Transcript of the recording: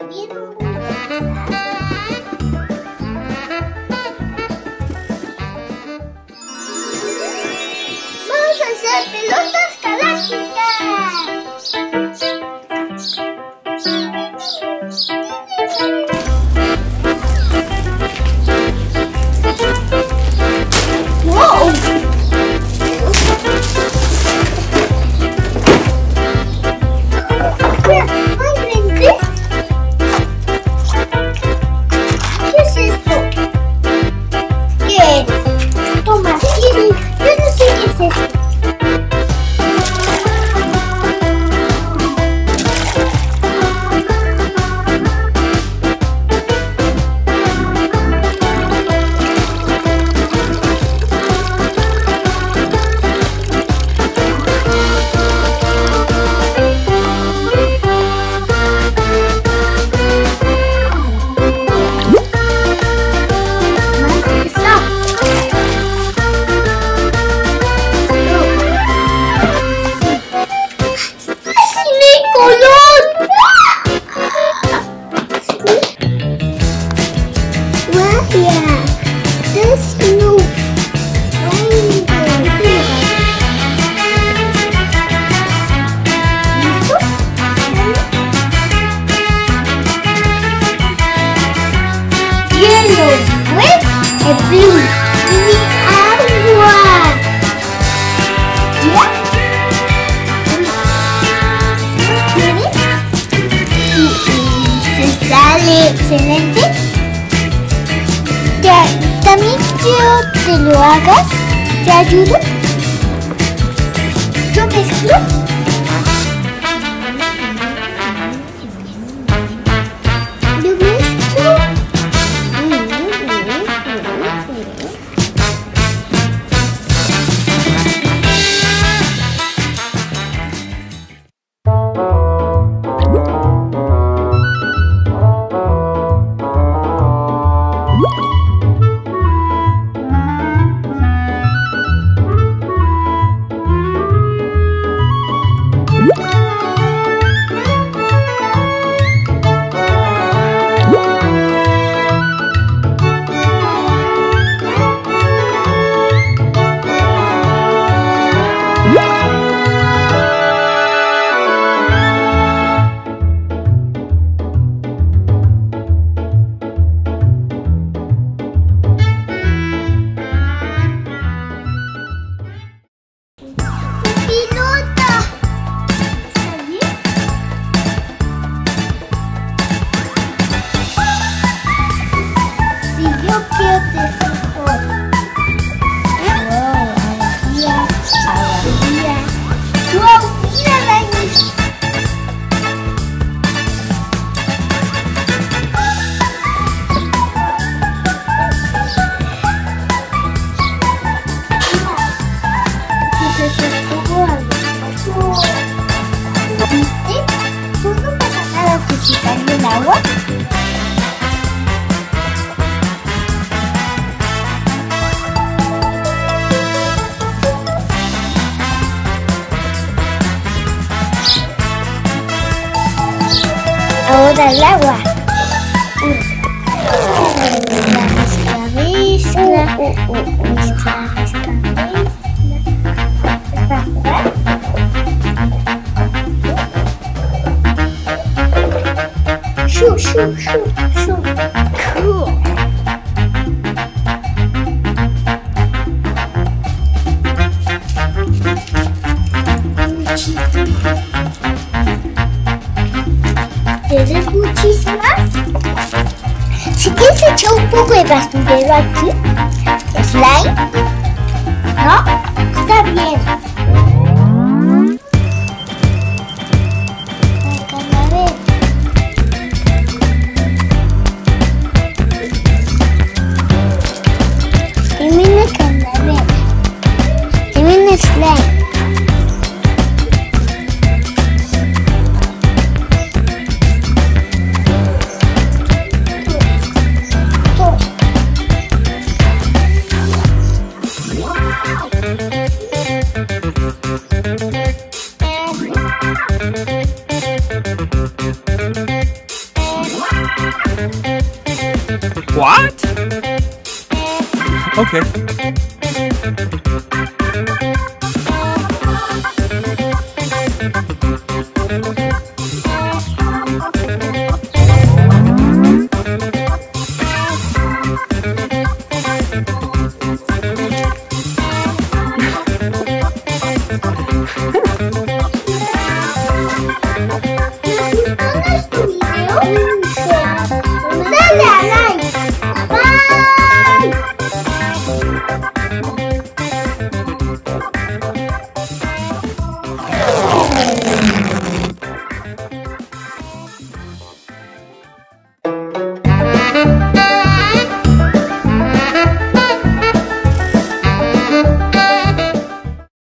Vamos a hacer pelotas galácticas. ¡Wow! ¿Qué es esto? ¿Qué es? Toma, yo no sé qué es esto. El blue y agua. ¿Ya? ¿Quieres? Se sale excelente. También quiero que lo hagas. ¿Te ayudo? Yo mezclo. Agua. Ahora el agua. Mezcla. Shoo, shoo, shoo, shoo. Cool. ¿Quieres muchísimas? Si quieres echar un poco de basurero aquí, slime, ¿no? Está bien. Slime. What? Okay.